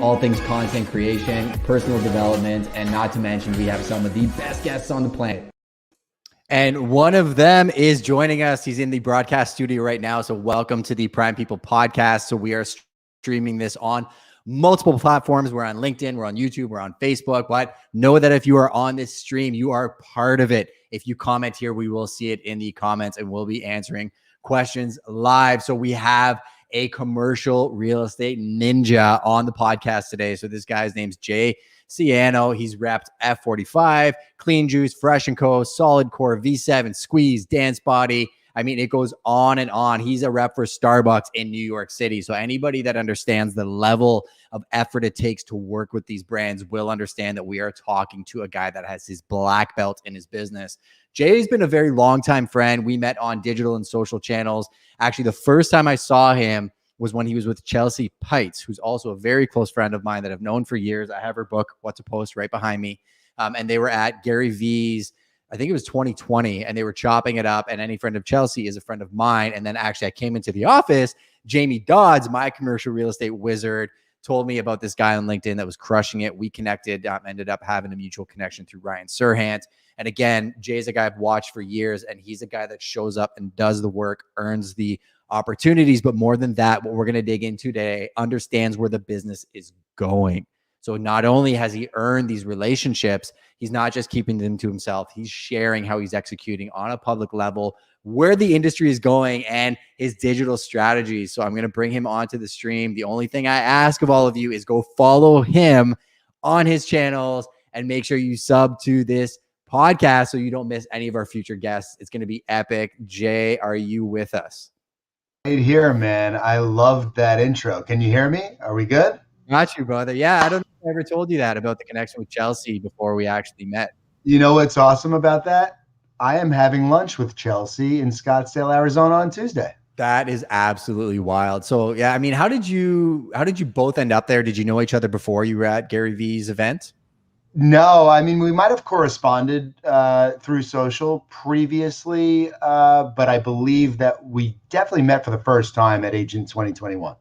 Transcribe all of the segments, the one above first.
all things content creation, personal development, and not to mention we have some of the best guests on the planet. And one of them is joining us. He's in the broadcast studio right now. So welcome to the Prime People podcast. So we are streaming this on multiple platforms. We're on LinkedIn, we're on YouTube, we're on Facebook. But know that if you are on this stream, you are part of it. If you comment here, we will see it in the comments and we'll be answering questions live. So we have a commercial real estate ninja on the podcast today. So this guy's name's Jayson Siano. He's repped F45, Clean Juice, Fresh & Co, Solid Core, V7, Squeeze, Dance Body. I mean, it goes on and on. He's a rep for Starbucks in New York City. So anybody that understands the level of effort it takes to work with these brands will understand that we are talking to a guy that has his black belt in his business. Jay's been a very long time friend. We met on digital and social channels. Actually, the first time I saw him was when he was with Chelsea Pites, who's also a very close friend of mine that I've known for years. I have her book, What to Post, right behind me. And they were at Gary V's, I think it was 2020, and they were chopping it up. And any friend of Chelsea is a friend of mine. And then actually I came into the office. Jamie Dodds, my commercial real estate wizard, told me about this guy on LinkedIn that was crushing it. We connected, ended up having a mutual connection through Ryan Serhant. And again, Jay's a guy I've watched for years, and he's a guy that shows up and does the work, earns the opportunities. But more than that, what we're going to dig into today, understands where the business is going. So not only has he earned these relationships, he's not just keeping them to himself. He's sharing how he's executing on a public level, where the industry is going, and his digital strategies. So I'm going to bring him onto the stream. The only thing I ask of all of you is go follow him on his channels and make sure you sub to this podcast so you don't miss any of our future guests. It's going to be epic. Jay, are you with us? Right here, man. I loved that intro. Can you hear me? Are we good? Got you, brother. Yeah, I don't know if I ever told you that about the connection with Chelsea before we actually met. You know what's awesome about that? I am having lunch with Chelsea in Scottsdale, Arizona on Tuesday. That is absolutely wild. So yeah, I mean, how did you both end up there? Did you know each other before you were at Gary V's event? No, I mean, we might have corresponded through social previously, but I believe that we definitely met for the first time at Agent 2021.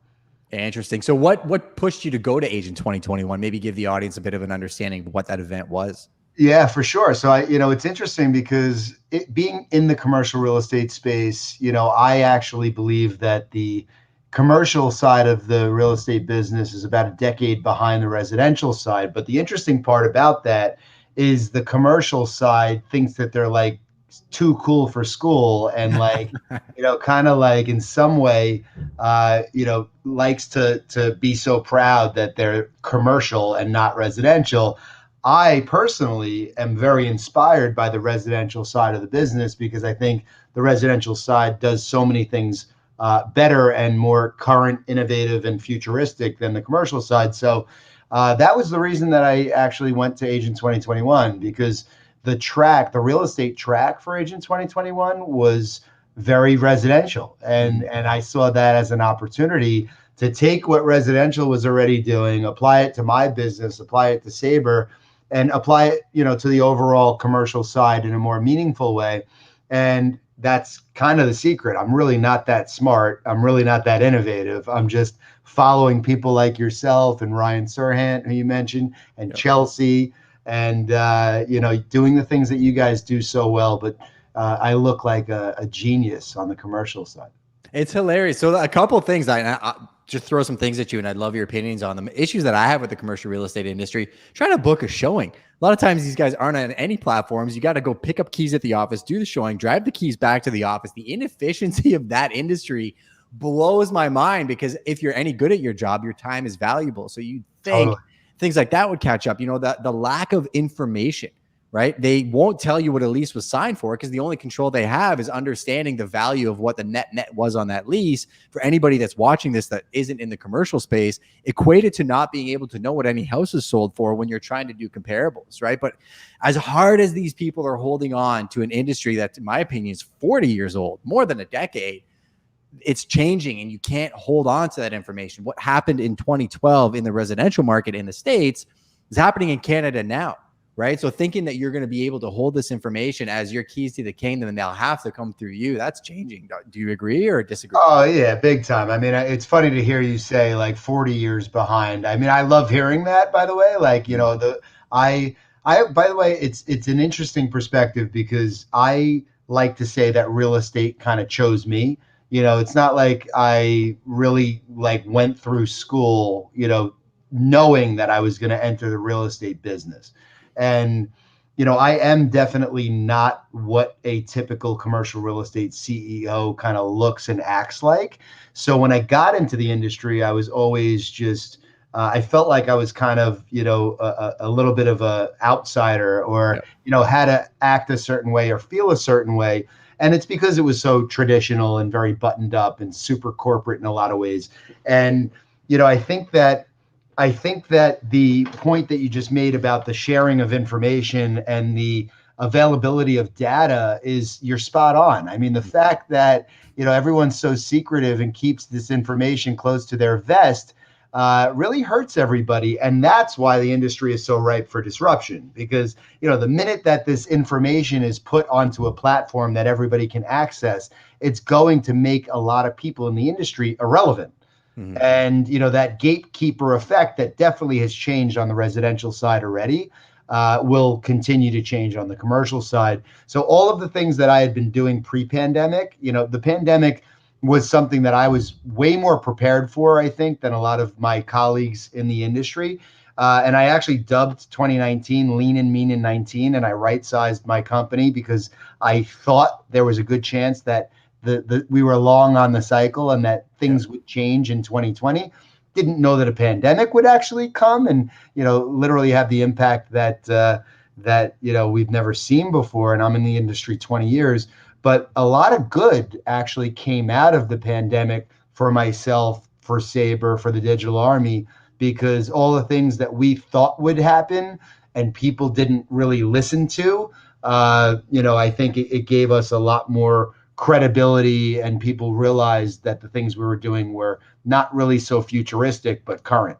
Interesting. So what pushed you to go to Agent 2021? Maybe give the audience a bit of an understanding of what that event was. Yeah, for sure. So it's interesting because being in the commercial real estate space, I actually believe that the commercial side of the real estate business is about a decade behind the residential side. But the interesting part about that is the commercial side thinks that they're like too cool for school and like, kind of like in some way, likes to be so proud that they're commercial and not residential. I personally am very inspired by the residential side of the business because I think the residential side does so many things better and more current, innovative, and futuristic than the commercial side. So that was the reason that I actually went to Agent 2021, because the real estate track for Agent 2021 was very residential. And I saw that as an opportunity to take what residential was already doing, apply it to my business, apply it to SABRE, and apply it, to the overall commercial side in a more meaningful way. And that's kind of the secret. I'm really not that smart. I'm really not that innovative. I'm just following people like yourself and Ryan Serhant, who you mentioned, and Chelsea, and doing the things that you guys do so well. But I look like a genius on the commercial side. It's hilarious. So a couple of things, I just throw some things at you, and I'd love your opinions on them. Issues that I have with the commercial real estate industry, trying to book a showing. A lot of times these guys aren't on any platforms. You got to go pick up keys at the office, do the showing, drive the keys back to the office. The inefficiency of that industry blows my mind, because if you're any good at your job, your time is valuable. So you think things like that would catch up. The lack of information, right? They won't tell you what a lease was signed for, because the only control they have is understanding the value of what the net was on that lease. For anybody that's watching this that isn't in the commercial space, equated to not being able to know what any house is sold for when you're trying to do comparables, right? But as hard as these people are holding on to an industry that, in my opinion, is 40 years old, more than a decade, it's changing, and you can't hold on to that information. What happened in 2012 in the residential market in the States is happening in Canada now. right? So thinking that you're going to be able to hold this information as your keys to the kingdom and they'll have to come through you, that's changing. Do you agree or disagree? Oh yeah, big time. I mean, it's funny to hear you say like 40 years behind. I mean, I love hearing that, by the way. Like, you know, I, by the way, it's an interesting perspective because I like to say that real estate kind of chose me. You know, it's not like I really like went through school, you know, knowing that I was going to enter the real estate business. And you know, I am definitely not what a typical commercial real estate CEO kind of looks and acts like. So when I got into the industry, I was always just, I felt like I was kind of, you know, a little bit of a outsider or, you know, had to act a certain way or feel a certain way. And it's because it was so traditional and very buttoned up and super corporate in a lot of ways. And, you know, I think that the point that you just made about the sharing of information and the availability of data is you're spot on. I mean, the fact that, you know, everyone's so secretive and keeps this information close to their vest really hurts everybody. And that's why the industry is so ripe for disruption, because, you know, the minute that this information is put onto a platform that everybody can access, it's going to make a lot of people in the industry irrelevant. And, you know, that gatekeeper effect that definitely has changed on the residential side already will continue to change on the commercial side. So all of the things that I had been doing pre-pandemic, you know, the pandemic was something that I was way more prepared for, I think, than a lot of my colleagues in the industry. And I actually dubbed 2019 Lean and Mean in 19, and I right-sized my company because I thought there was a good chance that we were long on the cycle and that things would change in 2020. Didn't know that a pandemic would actually come and, you know, literally have the impact that you know, we've never seen before. And I'm in the industry 20 years, but a lot of good actually came out of the pandemic for myself, for SABRE, for the digital army, because all the things that we thought would happen and people didn't really listen to, you know, I think it gave us a lot more credibility, and people realized that the things we were doing were not really so futuristic, but current.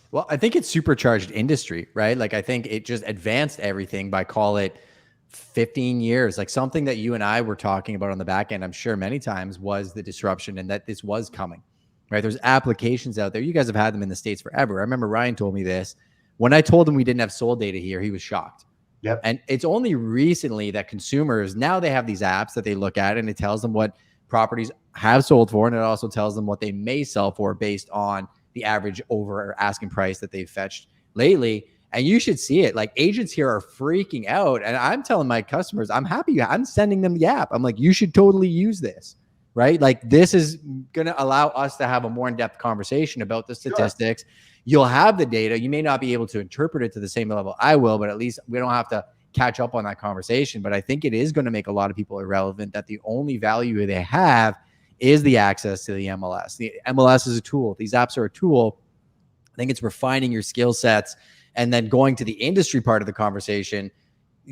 Well, I think it's supercharged industry, right? Like, I think it just advanced everything by, call it 15 years. Like, something that you and I were talking about on the back end, I'm sure many times, was the disruption and that this was coming, right? There's applications out there. You guys have had them in the States forever. I remember Ryan told me this. When I told him we didn't have sold data here, he was shocked. Yep. And it's only recently that consumers, now they have these apps that they look at and it tells them what properties have sold for. And it also tells them what they may sell for based on the average over or asking price that they've fetched lately. And you should see it. Like, agents here are freaking out. And I'm telling my customers, I'm happy. I'm sending them the app. I'm like, you should totally use this, right? Like, this is going to allow us to have a more in-depth conversation about the statistics. Sure. You'll have the data. You may not be able to interpret it to the same level I will, but at least we don't have to catch up on that conversation. But I think it is going to make a lot of people irrelevant, that the only value they have is the access to the MLS. The MLS is a tool. These apps are a tool. I think it's refining your skill sets. And then going to the industry part of the conversation,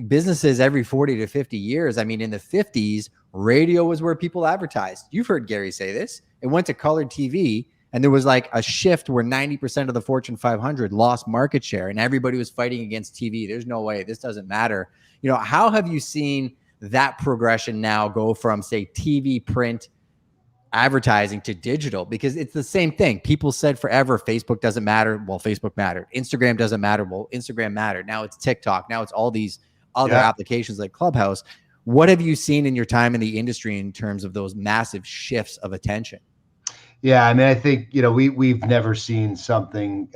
businesses every 40 to 50 years. I mean, in the 50s, radio was where people advertised. You've heard Gary say this. It went to colored TV. And there was like a shift where 90% of the Fortune 500 lost market share and everybody was fighting against TV. There's no way. This doesn't matter. You know, how have you seen that progression now go from, say, TV, print, advertising to digital? Because it's the same thing. People said forever Facebook doesn't matter. Well, Facebook mattered. Instagram doesn't matter. Well, Instagram mattered. Now it's TikTok. Now it's all these other applications like Clubhouse. What have you seen in your time in the industry in terms of those massive shifts of attention? Yeah, I mean, I think, you know, we've never seen something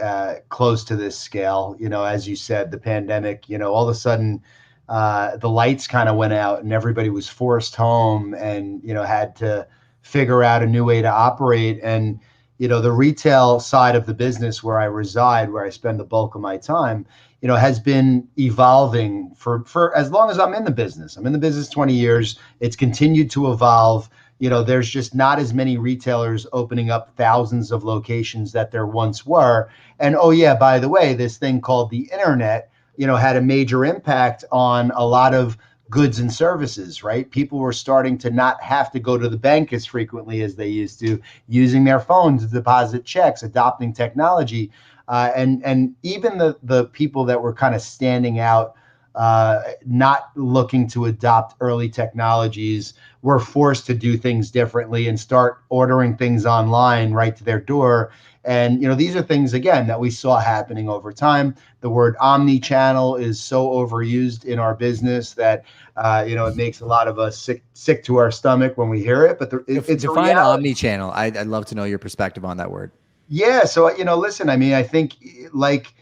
close to this scale. You know, as you said, the pandemic, you know, all of a sudden the lights kind of went out and everybody was forced home and, you know, had to figure out a new way to operate. And, you know, the retail side of the business where I reside, where I spend the bulk of my time, you know, has been evolving for as long as I'm in the business. I'm in the business 20 years. It's continued to evolve. You know, there's just not as many retailers opening up thousands of locations that there once were. And, oh yeah, by the way, this thing called the internet, you know, had a major impact on a lot of goods and services, right? People were starting to not have to go to the bank as frequently as they used to, using their phones to deposit checks, adopting technology. And even the people that were kind of standing out not looking to adopt early technologies, were forced to do things differently and start ordering things online right to their door. And, these are things, again, that we saw happening over time. The word omni-channel is so overused in our business that, it makes a lot of us sick to our stomach when we hear it. But it's a Define reality. omni-channel. I'd love to know your perspective on that word. Yeah. So, listen, I mean, I think like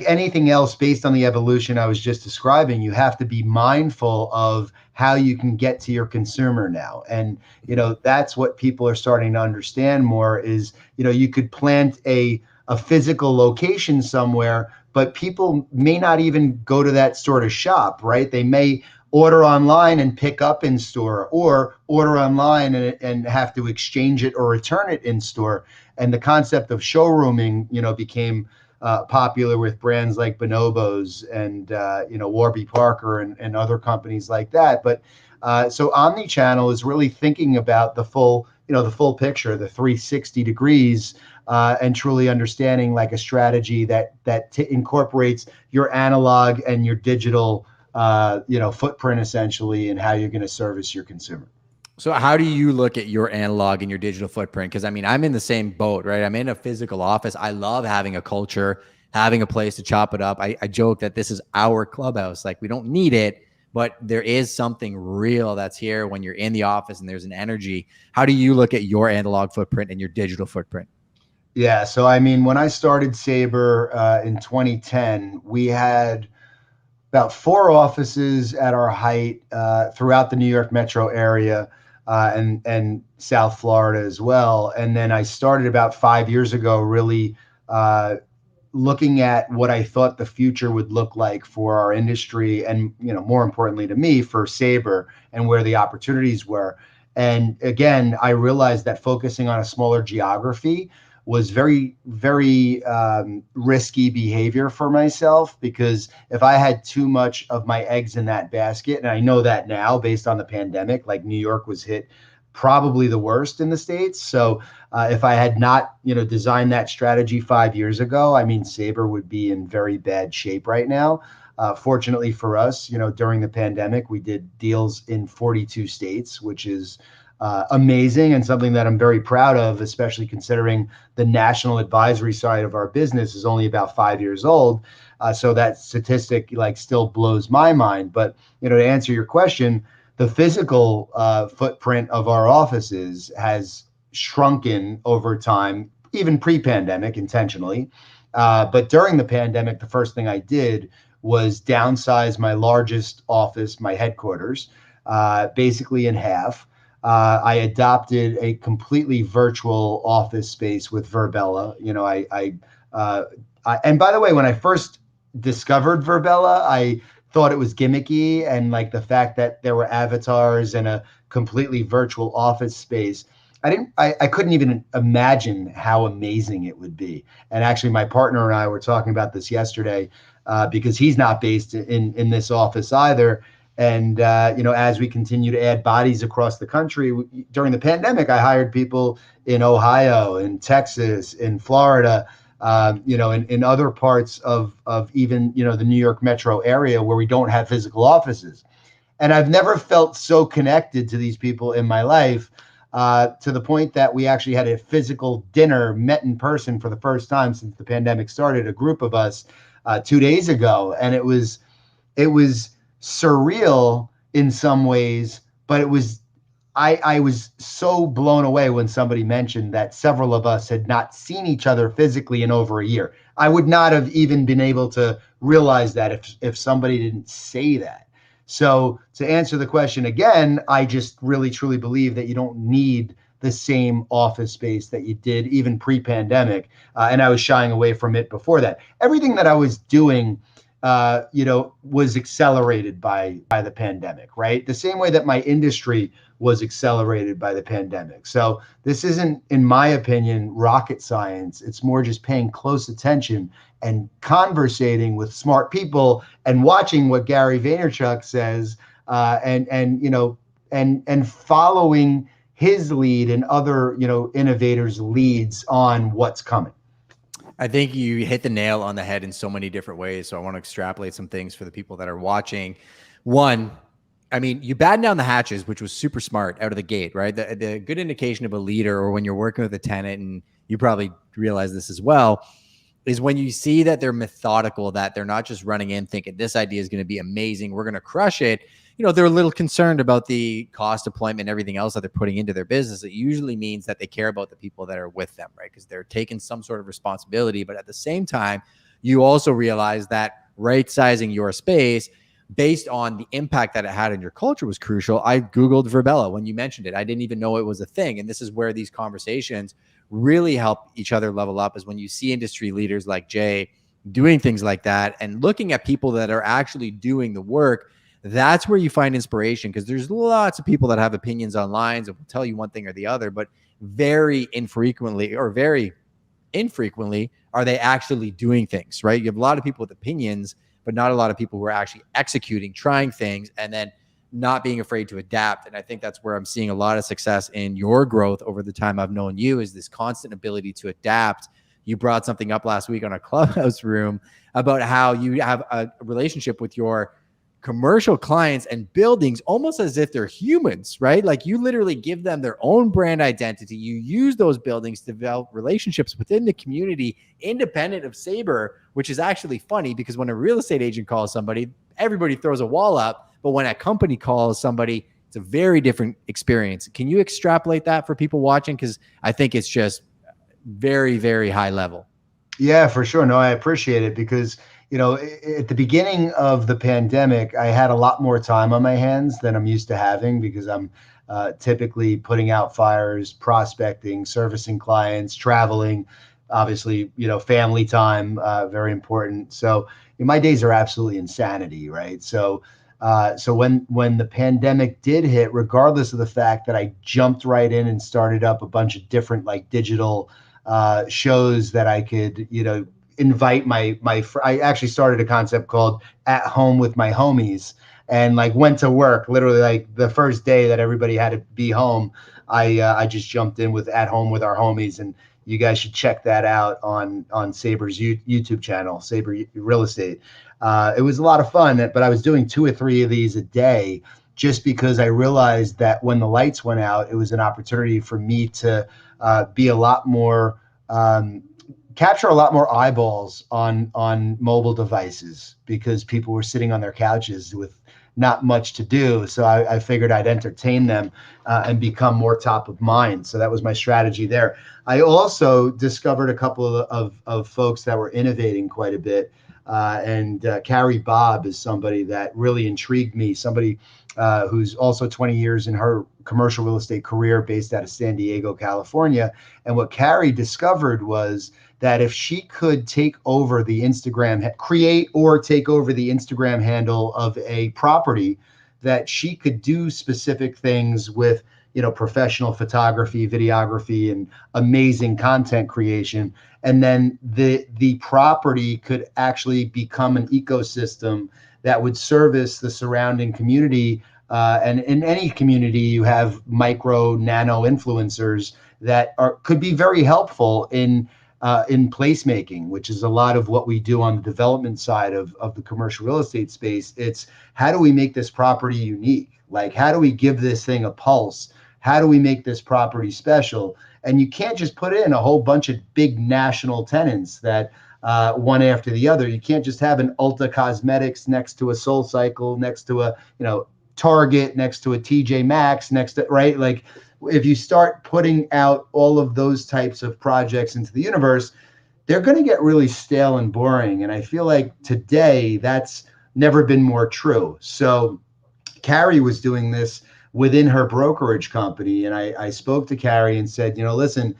anything else based on the evolution I was just describing, you have to be mindful of how you can get to your consumer now. And, that's what people are starting to understand more is, you could plant a physical location somewhere, but people may not even go to that store to shop, right? They may order online and pick up in store, or order online and have to exchange it or return it in store. And the concept of showrooming, became popular with brands like Bonobos and Warby Parker and other companies like that. But so omni-channel is really thinking about the full picture, the 360 degrees, and truly understanding like a strategy that incorporates your analog and your digital footprint essentially, and how you're going to service your consumer. So how do you look at your analog and your digital footprint? Because I mean, I'm in the same boat, right? I'm in a physical office. I love having a culture, having a place to chop it up. I joke that this is our clubhouse. Like, we don't need it, but there is something real that's here when you're in the office and there's an energy. How do you look at your analog footprint and your digital footprint? Yeah. So, I mean, when I started SABRE in 2010, we had about 4 offices at our height throughout the New York metro area. And South Florida as well. And then I started about 5 years ago, really looking at what I thought the future would look like for our industry, and more importantly to me, for SABRE, and where the opportunities were. And again, I realized that focusing on a smaller geography was very, very risky behavior for myself, because if I had too much of my eggs in that basket, and I know that now based on the pandemic, like New York was hit probably the worst in the States. So if I had not, designed that strategy 5 years ago, I mean, SABRE would be in very bad shape right now. Fortunately for us, during the pandemic, we did deals in 42 states, which is amazing, and something that I'm very proud of, especially considering the national advisory side of our business is only about 5 years old. So that statistic still blows my mind. But to answer your question, the physical footprint of our offices has shrunken over time, even pre-pandemic, intentionally. But during the pandemic, the first thing I did was downsize my largest office, my headquarters, basically in half. I adopted a completely virtual office space with Verbella. And by the way, when I first discovered Verbella, I thought it was gimmicky, and like the fact that there were avatars and a completely virtual office space. I couldn't even imagine how amazing it would be. And actually, my partner and I were talking about this yesterday, because he's not based in this office either. And, as we continue to add bodies across the country, during the pandemic, I hired people in Ohio, in Texas, in Florida, in other parts of even, the New York metro area where we don't have physical offices. And I've never felt so connected to these people in my life, to the point that we actually had a physical dinner, met in person for the first time since the pandemic started, a group of us 2 days ago. And it was surreal in some ways, but I was so blown away when somebody mentioned that several of us had not seen each other physically in over a year. I would not have even been able to realize that if somebody didn't say that. So to answer the question again, I just really truly believe that you don't need the same office space that you did even pre-pandemic, and I was shying away from it before that. Everything that I was doing was accelerated by the pandemic, right? The same way that my industry was accelerated by the pandemic. So this isn't, in my opinion, rocket science. It's more just paying close attention and conversating with smart people and watching what Gary Vaynerchuk says, and following his lead and other, innovators' leads on what's coming. I think you hit the nail on the head in so many different ways. So I want to extrapolate some things for the people that are watching. One, I mean, you batten down the hatches, which was super smart out of the gate, right? The good indication of a leader, or when you're working with a tenant, and you probably realize this as well, is when you see that they're methodical, that they're not just running in thinking this idea is going to be amazing, we're going to crush it. You know, they're a little concerned about the cost, deployment, everything else that they're putting into their business. It usually means that they care about the people that are with them, right? Because they're taking some sort of responsibility. But at the same time, you also realize that right sizing your space based on the impact that it had in your culture was crucial. I Googled Verbella when you mentioned it. I didn't even know it was a thing. And this is where these conversations really help each other level up, is when you see industry leaders like Jay doing things like that and looking at people that are actually doing the work. That's where you find inspiration, because there's lots of people that have opinions online that will tell you one thing or the other, but very infrequently are they actually doing things, right? You have a lot of people with opinions, but not a lot of people who are actually executing, trying things, and then not being afraid to adapt. And I think that's where I'm seeing a lot of success in your growth over the time I've known you, is this constant ability to adapt. You brought something up last week on a Clubhouse room about how you have a relationship with your commercial clients and buildings almost as if they're humans, right? Like you literally give them their own brand identity. You use those buildings to develop relationships within the community independent of SABRE, which is actually funny, because when a real estate agent calls somebody, everybody throws a wall up. But when a company calls somebody, it's a very different experience. Can you extrapolate that for people watching? Because I think it's just very, very high level. Yeah, for sure. No, I appreciate it, because, you know, at the beginning of the pandemic, I had a lot more time on my hands than I'm used to having, because I'm typically putting out fires, prospecting, servicing clients, traveling, obviously, you know, family time, very important. So my days are absolutely insanity, right? So when the pandemic did hit, regardless of the fact that I jumped right in and started up a bunch of different like digital shows that I could, you know, invite I actually started a concept called At Home with My Homies, and like went to work literally like the first day that everybody had to be home. I just jumped in with At Home with Our Homies, and you guys should check that out on SABRE's YouTube channel, SABRE Real Estate. It was a lot of fun, but I was doing 2 or 3 of these a day, just because I realized that when the lights went out, it was an opportunity for me to be a lot more, capture a lot more eyeballs on mobile devices, because people were sitting on their couches with not much to do. So I figured I'd entertain them and become more top of mind. So that was my strategy there. I also discovered a couple of folks that were innovating quite a bit. And Carrie Bob is somebody that really intrigued me, somebody who's also 20 years in her commercial real estate career, based out of San Diego, California. And what Carrie discovered was that if she could take over the create or take over the Instagram handle of a property, that she could do specific things with, you know, professional photography, videography, and amazing content creation. And then the property could actually become an ecosystem that would service the surrounding community. And in any community, you have micro, nano influencers that could be very helpful in placemaking, which is a lot of what we do on the development side of the commercial real estate space. It's how do we make this property unique? Like, how do we give this thing a pulse? How do we make this property special? And you can't just put in a whole bunch of big national tenants that one after the other. You can't just have an Ulta Cosmetics next to a Soul Cycle, next to a, you know, Target, next to a TJ Maxx, next to, right? Like, if you start putting out all of those types of projects into the universe, they're going to get really stale and boring. And I feel like today that's never been more true. So Carrie was doing this within her brokerage company. And I spoke to Carrie and said, you know, listen,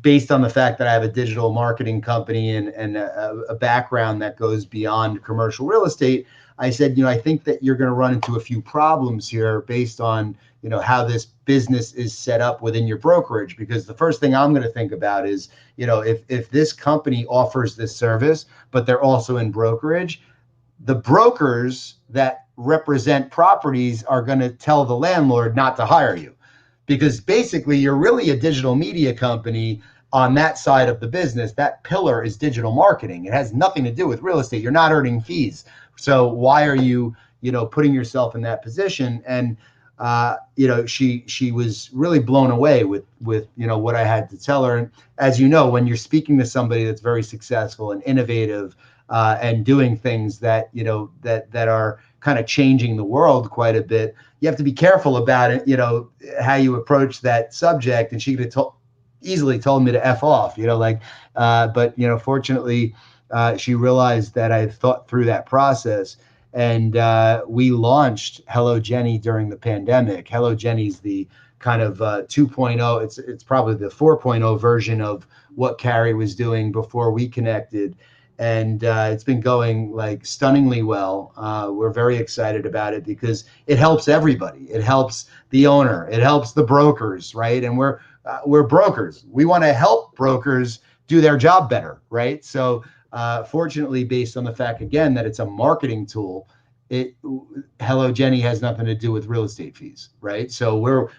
based on the fact that I have a digital marketing company and a background that goes beyond commercial real estate, I said, you know, I think that you're going to run into a few problems here based on, you know, how this business is set up within your brokerage. Because the first thing I'm going to think about is, you know, if this company offers this service, but they're also in brokerage, the brokers that represent properties are going to tell the landlord not to hire you, because basically you're really a digital media company on that side of the business, that pillar is digital marketing. It has nothing to do with real estate. You're not earning fees. So why are you, putting yourself in that position? And, she was really blown away with, what I had to tell her. And as you know, when you're speaking to somebody that's very successful and innovative, and doing things that, that are kind of changing the world quite a bit, you have to be careful about it, how you approach that subject. And she could have easily told me to F off, but, fortunately, she realized that I had thought through that process. And we launched Hello Jenny during the pandemic. Hello Jenny's the kind of 2.0. It's probably the 4.0 version of what Carrie was doing before we connected. And it's been going like stunningly well. We're very excited about it because it helps everybody. It helps the owner. It helps the brokers, right? And we're brokers. We want to help brokers do their job better, right? So fortunately, based on the fact, again, that it's a marketing tool, Hello Jenny has nothing to do with real estate fees, right? So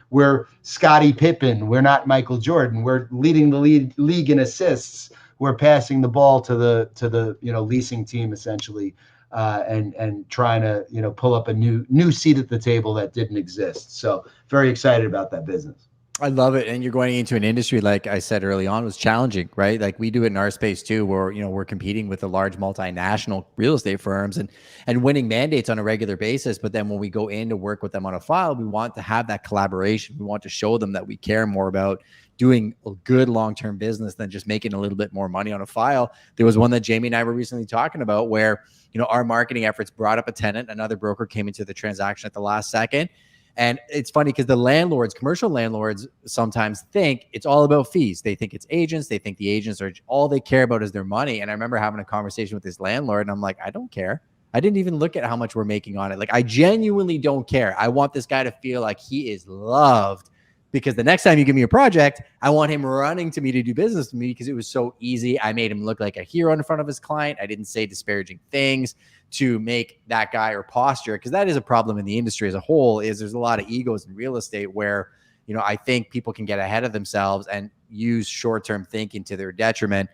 we're Scottie Pippen. We're not Michael Jordan. We're leading the league in assists. We're passing the ball to the leasing team essentially, and trying to pull up a new seat at the table that didn't exist. So very excited about that business. I love it. And you're going into an industry, like I said early on, was challenging, right? Like we do it in our space too, where, we're competing with the large multinational real estate firms and winning mandates on a regular basis. But then when we go in to work with them on a file, we want to have that collaboration. We want to show them that we care more about doing a good long-term business than just making a little bit more money on a file. There was one that Jamie and I were recently talking about where, our marketing efforts brought up a tenant. Another broker came into the transaction at the last second. And it's funny because the landlords, commercial landlords, sometimes think it's all about fees. They think it's agents. They think the agents are all they care about is their money. And I remember having a conversation with this landlord and I'm like, I don't care. I didn't even look at how much we're making on it. Like, I genuinely don't care. I want this guy to feel like he is loved, because the next time you give me a project, I want him running to me to do business with me because it was so easy. I made him look like a hero in front of his client. I didn't say disparaging things to make that guy or posture, because that is a problem in the industry as a whole. Is there's a lot of egos in real estate where, I think people can get ahead of themselves and use short-term thinking to their detriment.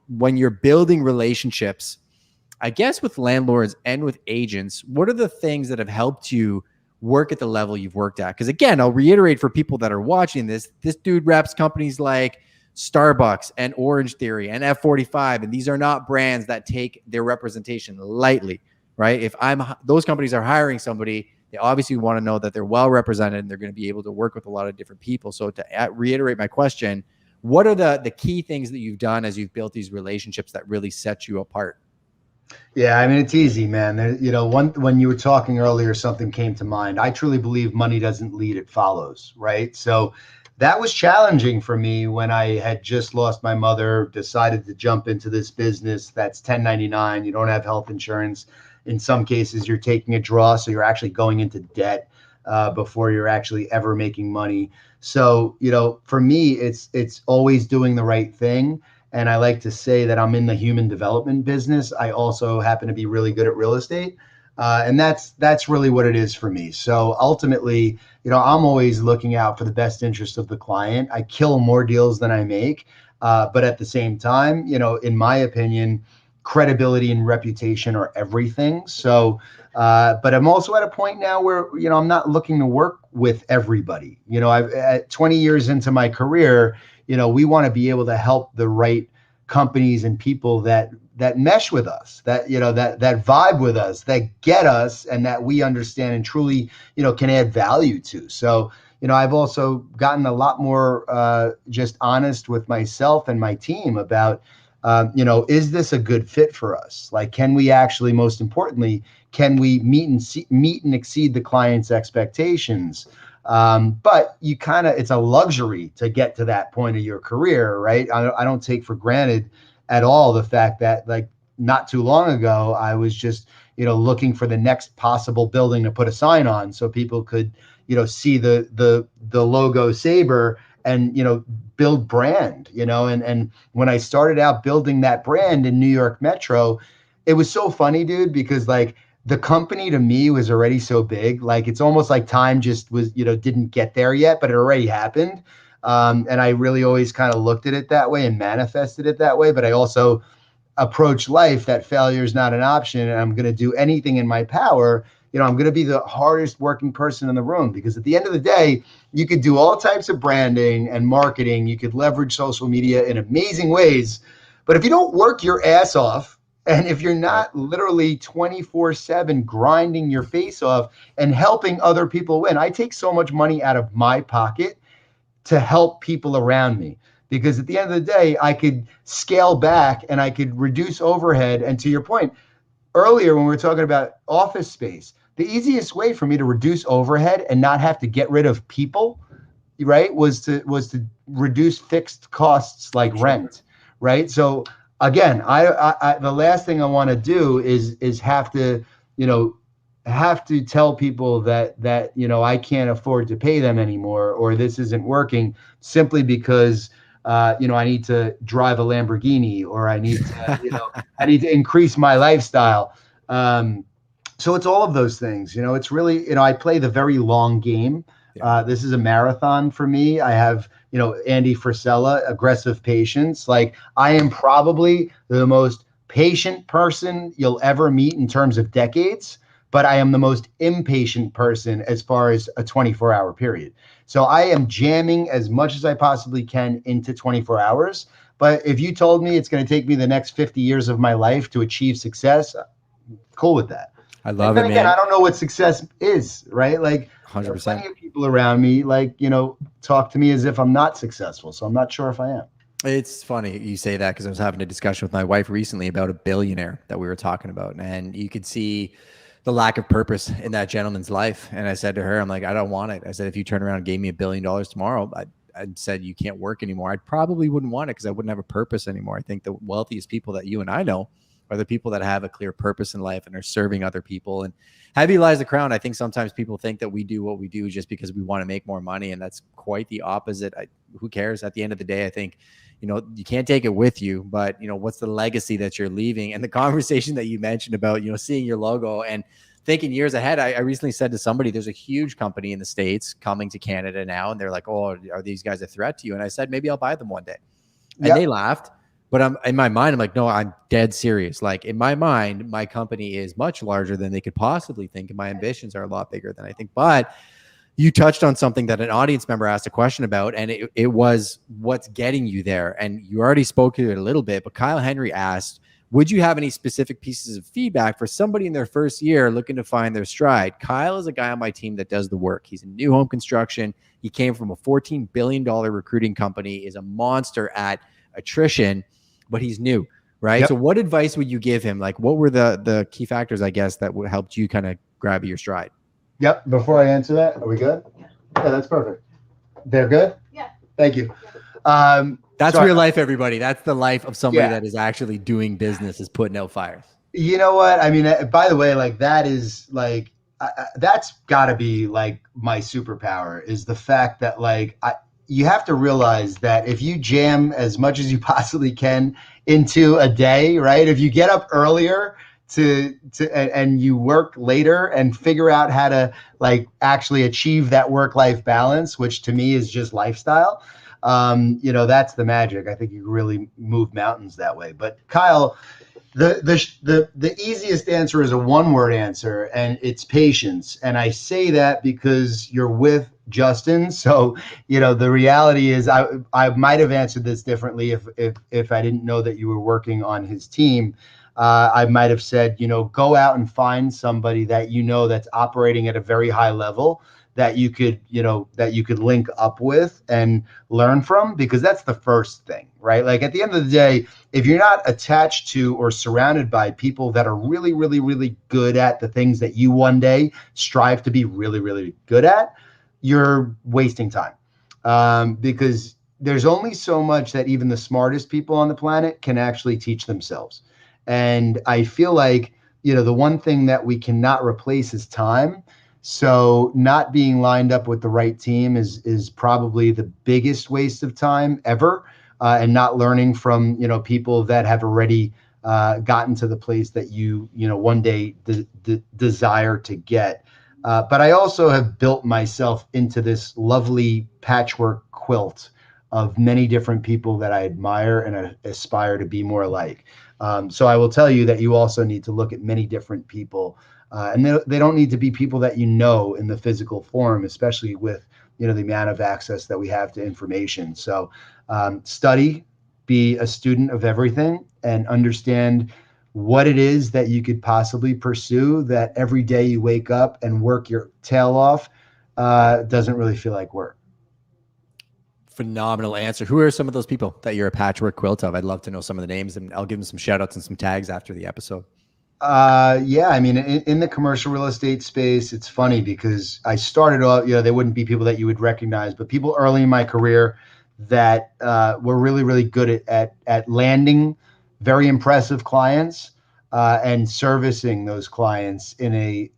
When you're building relationships, I guess with landlords and with agents, what are the things that have helped you work at the level you've worked at? Because again, I'll reiterate for people that are watching this dude reps companies like Starbucks and Orange Theory and F45, and these are not brands that take their representation lightly, right? If those companies are hiring somebody, they obviously want to know that they're well represented and they're going to be able to work with a lot of different people. So to reiterate my question, what are the key things that you've done as you've built these relationships that really set you apart? Yeah, I mean, it's easy, man. When you were talking earlier, something came to mind. I truly believe money doesn't lead, it follows, right? So that was challenging for me when I had just lost my mother, decided to jump into this business that's 1099. You don't have health insurance. In some cases, you're taking a draw, so you're actually going into debt before you're actually ever making money. So, for me, it's always doing the right thing. And I like to say that I'm in the human development business. I also happen to be really good at real estate. And that's really what it is for me. So ultimately, I'm always looking out for the best interest of the client. I kill more deals than I make. But at the same time, in my opinion, credibility and reputation are everything. So, but I'm also at a point now where, I'm not looking to work with everybody. At 20 years into my career, we want to be able to help the right companies and people that mesh with us, that vibe with us, that get us, and that we understand and truly, can add value to. So, I've also gotten a lot more just honest with myself and my team about, is this a good fit for us? Like, can we actually, most importantly, can we meet and exceed the client's expectations? But it's a luxury to get to that point of your career, right? I don't take for granted at all the fact that, like, not too long ago, I was just, looking for the next possible building to put a sign on so people could, see the logo SABRE and, build brand, and when I started out building that brand in New York Metro, it was so funny, dude, because like, the company to me was already so big. Like, it's almost like time just was, didn't get there yet, but it already happened. And I really always kind of looked at it that way and manifested it that way. But I also approach life that failure is not an option, and I'm going to do anything in my power. I'm going to be the hardest working person in the room, because at the end of the day, you could do all types of branding and marketing. You could leverage social media in amazing ways. But if you don't work your ass off, and if you're not literally 24/7 grinding your face off and helping other people win, I take so much money out of my pocket to help people around me. Because at the end of the day, I could scale back and I could reduce overhead. And to your point earlier, when we were talking about office space, the easiest way for me to reduce overhead and not have to get rid of people, right, was to reduce fixed costs like rent, right? So again, I the last thing I want to do is have to, tell people that I can't afford to pay them anymore, or this isn't working, simply because I need to drive a Lamborghini, or I need to, I need to increase my lifestyle. So it's all of those things. It's really, I play the very long game. This is a marathon for me. I have, Andy Frisella, aggressive patience. Like, I am probably the most patient person you'll ever meet in terms of decades, but I am the most impatient person as far as a 24-hour period. So I am jamming as much as I possibly can into 24 hours. But if you told me it's going to take me the next 50 years of my life to achieve success, cool with that. I love it, man. Again, I don't know what success is, right? Like, 100%. Plenty of people around me, like, talk to me as if I'm not successful. So I'm not sure if I am. It's funny you say that, because I was having a discussion with my wife recently about a billionaire that we were talking about, and you could see the lack of purpose in that gentleman's life. And I said to her, I'm like, I don't want it. I said, if you turn around and gave me $1 billion tomorrow, I said, you can't work anymore. I probably wouldn't want it, because I wouldn't have a purpose anymore. I think the wealthiest people that you and I know are the people that have a clear purpose in life and are serving other people. And heavy lies the crown. I think sometimes people think that we do what we do just because we want to make more money, and that's quite the opposite. Who cares? At the end of the day, I think, you can't take it with you, but what's the legacy that you're leaving? And the conversation that you mentioned about, seeing your logo and thinking years ahead. I recently said to somebody, there's a huge company in the States coming to Canada now, and they're like, oh, are these guys a threat to you? And I said, maybe I'll buy them one day. And They laughed. But in my mind, I'm like, no, I'm dead serious. Like, in my mind, my company is much larger than they could possibly think, and my ambitions are a lot bigger than I think. But you touched on something that an audience member asked a question about, and it was what's getting you there. And you already spoke to it a little bit, but Kyle Henry asked, would you have any specific pieces of feedback for somebody in their first year looking to find their stride? Kyle is a guy on my team that does the work. He's in new home construction. He came from a $14 billion recruiting company, is a monster at attrition, but he's new, right? Yep. So what advice would you give him? Like, what were the key factors, I guess, that helped you kind of grab your stride? Yep. Before I answer that, are we good? Yeah, that's perfect. They're good? Yeah. Thank you. That's real life, everybody. That's the life of somebody that is actually doing business, is putting out fires. You know what? I mean, by the way, like, that is like, that's got to be like my superpower, is the fact that, like, you have to realize that if you jam as much as you possibly can into a day, right? If you get up earlier and you work later and figure out how to, like, actually achieve that work-life balance, which to me is just lifestyle, that's the magic. I think you really move mountains that way. But Kyle, the easiest answer is a one-word answer, and it's patience. And I say that because you're with Justin. So, the reality is I might have answered this differently if I didn't know that you were working on his team. I might have said, go out and find somebody that that's operating at a very high level, that you could link up with and learn from, because that's the first thing, right? Like, at the end of the day, if you're not attached to or surrounded by people that are really, really, really good at the things that you one day strive to be really, really good at, you're wasting time. Because there's only so much that even the smartest people on the planet can actually teach themselves. And I feel like, the one thing that we cannot replace is time. So not being lined up with the right team is probably the biggest waste of time ever, and not learning from, people that have already gotten to the place that you one day desire to get. But I also have built myself into this lovely patchwork quilt of many different people that I admire and aspire to be more like. So I will tell you that you also need to look at many different people, and they don't need to be people that you know in the physical form, especially with the amount of access that we have to information. So study, be a student of everything, and understand what it is that you could possibly pursue that every day you wake up and work your tail off doesn't really feel like work. Phenomenal answer. Who are some of those people that you're a patchwork quilt of? I'd love to know some of the names, and I'll give them some shout outs and some tags after the episode. Yeah, I mean, in the commercial real estate space, it's funny because I started off, they wouldn't be people that you would recognize, but people early in my career that were really, really good at landing very impressive clients and servicing those clients in a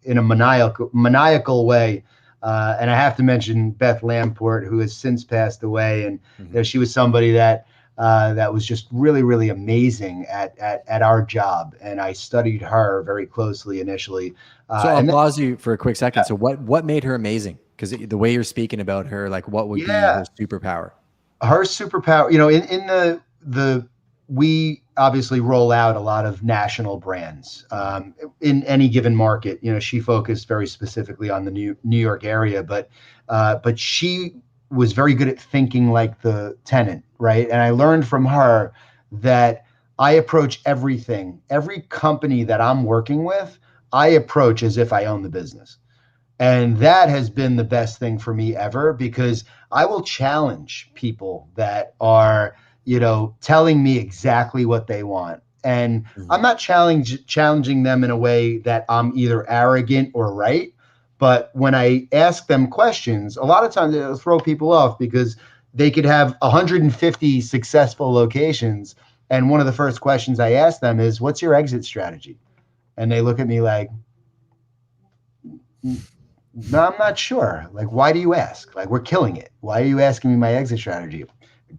maniacal way. And I have to mention Beth Lamport, who has since passed away, and she was somebody that was just really, really amazing at our job, and I studied her very closely initially. So I'll pause you for a quick second. So what made her amazing? Because the way you're speaking about her, like what would be her superpower? Her superpower, in the we obviously roll out a lot of national brands in any given market. She focused very specifically on the New York area, but she was very good at thinking like the tenant, right? And I learned from her that I approach every company that I'm working with, I approach as if I own the business. And that has been the best thing for me ever, because I will challenge people that are, telling me exactly what they want. And I'm not challenging them in a way that I'm either arrogant or right. But when I ask them questions, a lot of times it'll throw people off because they could have 150 successful locations. And one of the first questions I ask them is, what's your exit strategy? And they look at me like, no, I'm not sure. Like, why do you ask? Like, we're killing it. Why are you asking me my exit strategy?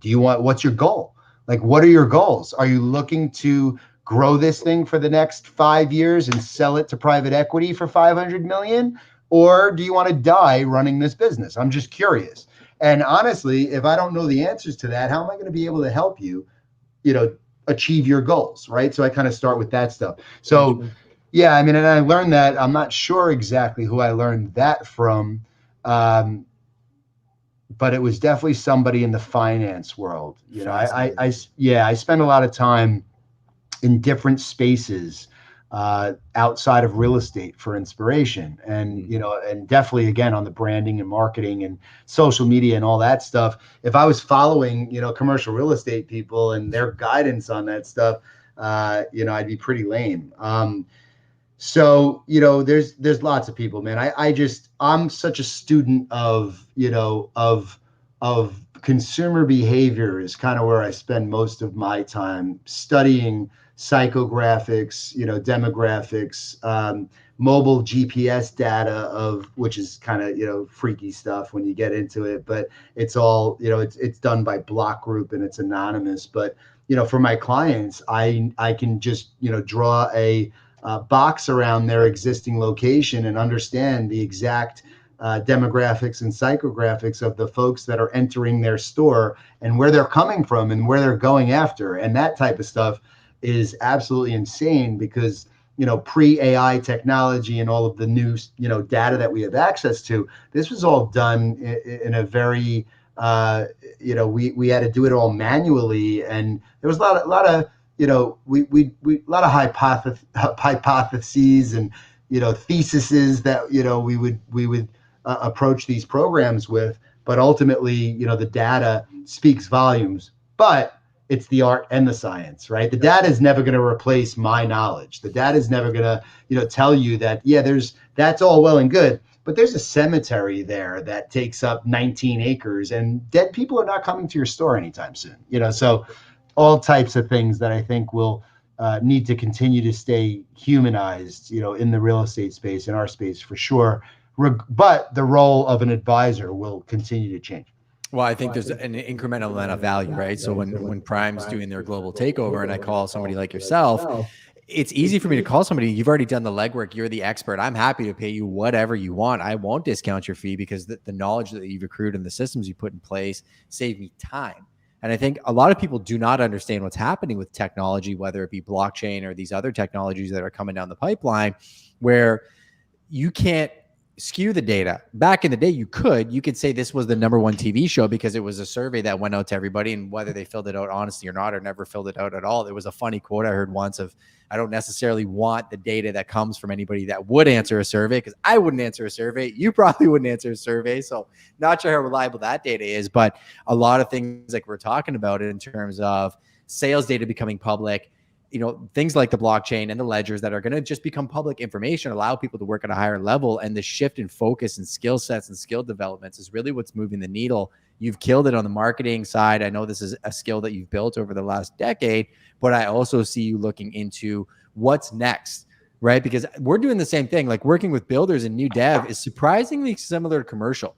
What's your goal? Like, what are your goals? Are you looking to grow this thing for the next 5 years and sell it to private equity for 500 million? Or do you want to die running this business? I'm just curious. And honestly, if I don't know the answers to that, how am I going to be able to help you, achieve your goals, right? So I kind of start with that stuff. So yeah, I mean, and I learned that. I'm not sure exactly who I learned that from, but it was definitely somebody in the finance world. I spend a lot of time in different spaces outside of real estate for inspiration, and and definitely again on the branding and marketing and social media and all that stuff. If I was following commercial real estate people and their guidance on that stuff, I'd be pretty lame. So, there's lots of people, man. I'm such a student of consumer behavior is kind of where I spend most of my time studying psychographics, demographics, mobile GPS data which is kind of, freaky stuff when you get into it, but it's all, it's done by block group and it's anonymous. But, for my clients, I can just, draw a box around their existing location and understand the exact demographics and psychographics of the folks that are entering their store and where they're coming from and where they're going after. And that type of stuff is absolutely insane because, pre-AI technology and all of the new, data that we have access to, this was all done in a very, we had to do it all manually. And there was a lot of a lot of hypotheses and, theses that, we would approach these programs with, but ultimately, the data speaks volumes, but it's the art and the science, right? The data is never going to replace my knowledge. The data is never going to, tell you that, that's all well and good, but there's a cemetery there that takes up 19 acres and dead people are not coming to your store anytime soon, so all types of things that I think will need to continue to stay humanized, in the real estate space, in our space for sure. But the role of an advisor will continue to change. Well, I think there's an incremental amount of value, right? So when Prime's doing their global takeover and I call somebody like yourself, it's easy for me to call somebody. You've already done the legwork. You're the expert. I'm happy to pay you whatever you want. I won't discount your fee because the knowledge that you've accrued and the systems you put in place save me time. And I think a lot of people do not understand what's happening with technology, whether it be blockchain or these other technologies that are coming down the pipeline, where you can't skew the data. Back in the day, you could say this was the #1 TV show because it was a survey that went out to everybody, and whether they filled it out honestly or not, or never filled it out at all. There was a funny quote I heard once of, I don't necessarily want the data that comes from anybody that would answer a survey, because I wouldn't answer a survey. You probably wouldn't answer a survey. So not sure how reliable that data is, but a lot of things like we're talking about in terms of sales data becoming public, things like the blockchain and the ledgers that are going to just become public information, allow people to work at a higher level. And the shift in focus and skill sets and skill developments is really what's moving the needle. You've killed it on the marketing side. I know this is a skill that you've built over the last decade, but I also see you looking into what's next, right? Because we're doing the same thing. Like working with builders and new dev is surprisingly similar to commercial.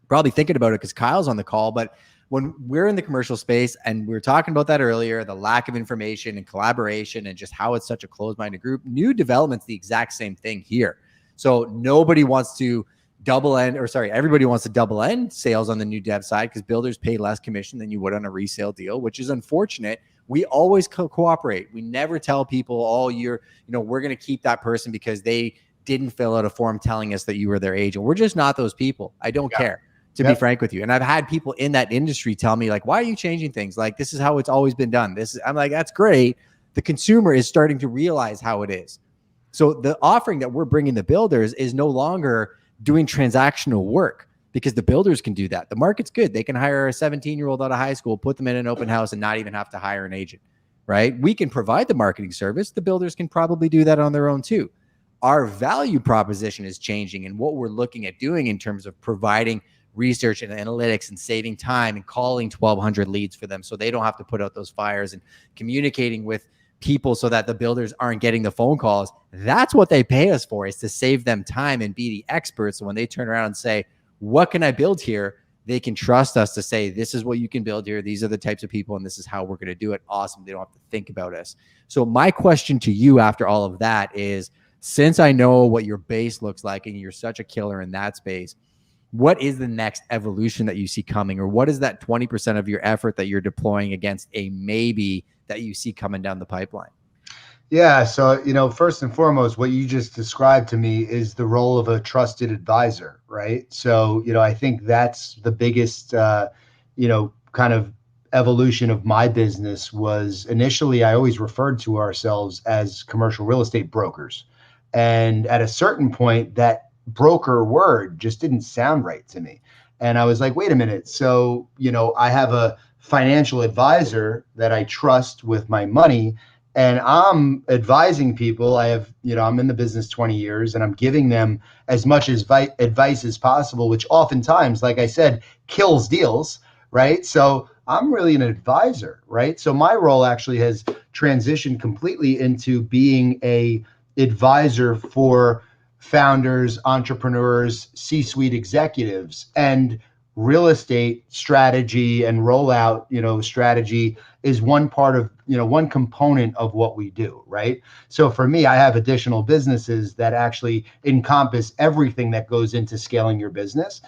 Probably thinking about it because Kyle's on the call, but when we're in the commercial space, and we were talking about that earlier, the lack of information and collaboration and just how it's such a closed-minded group, new development's the exact same thing here. So everybody wants to double end sales on the new dev side because builders pay less commission than you would on a resale deal, which is unfortunate. We always cooperate. We never tell people, we're going to keep that person because they didn't fill out a form telling us that you were their agent. We're just not those people. I don't care. To be frank with you. And I've had people in that industry tell me, like, why are you changing things? Like, this is how it's always been done. I'm like, that's great. The consumer is starting to realize how it is. So the offering that we're bringing the builders is no longer doing transactional work, because the builders can do that. The market's good. They can hire a 17-year-old out of high school, put them in an open house, and not even have to hire an agent, right? We can provide the marketing service. The builders can probably do that on their own too. Our value proposition is changing, and what we're looking at doing in terms of providing research and analytics and saving time and calling 1,200 leads for them so they don't have to put out those fires, and communicating with people so that the builders aren't getting the phone calls. That's what they pay us for, is to save them time and be the experts. So when they turn around and say, what can I build here? They can trust us to say, this is what you can build here. These are the types of people, and this is how we're going to do it. Awesome. They don't have to think about us. So my question to you after all of that is, since I know what your base looks like and you're such a killer in that space, what is the next evolution that you see coming? Or what is that 20% of your effort that you're deploying against a maybe that you see coming down the pipeline? Yeah. So, first and foremost, what you just described to me is the role of a trusted advisor, right? So, I think that's the biggest, kind of evolution of my business. Was initially, I always referred to ourselves as commercial real estate brokers. And at a certain point, that broker word just didn't sound right to me. And I was like, wait a minute. So, I have a financial advisor that I trust with my money, and I'm advising people. I'm in the business 20 years, and I'm giving them as much advice as possible, which oftentimes, like I said, kills deals, right? So I'm really an advisor, right? So my role actually has transitioned completely into being a advisor for founders, entrepreneurs, C-suite executives, and real estate strategy and rollout, strategy is one part of, one component of what we do, right? So for me, I have additional businesses that actually encompass everything that goes into scaling your business,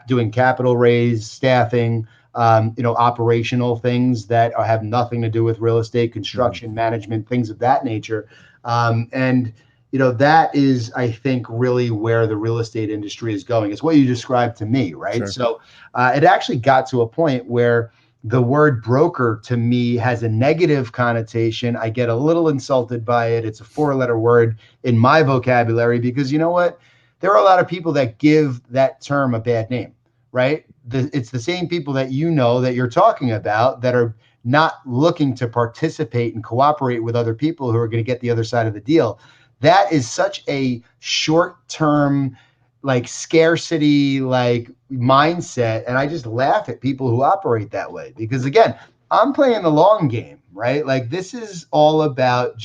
doing capital raise, staffing, operational things that have nothing to do with real estate, construction, management, things of that nature. And that is, I think, really where the real estate industry is going. It's what you described to me, right? Sure. So it actually got to a point where the word broker to me has a negative connotation. I get a little insulted by it. It's a 4-letter word in my vocabulary because you know what? There are a lot of people that give that term a bad name, right? It's the same people that that you're talking about that are not looking to participate and cooperate with other people who are going to get the other side of the deal. That is such a short-term, scarcity, mindset. And I just laugh at people who operate that way because, again, I'm playing the long game, right? This is all about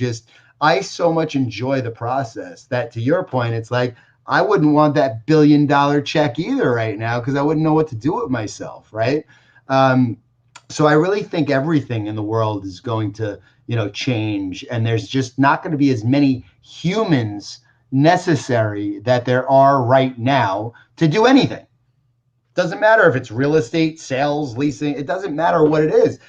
I so much enjoy the process that, to your point, it's I wouldn't want that $1 billion check either right now because I wouldn't know what to do with myself, right? So I really think everything in the world is going to, change, and there's just not going to be as many humans necessary that there are right now to do anything. Doesn't matter if it's real estate, sales, leasing, it doesn't matter what it is.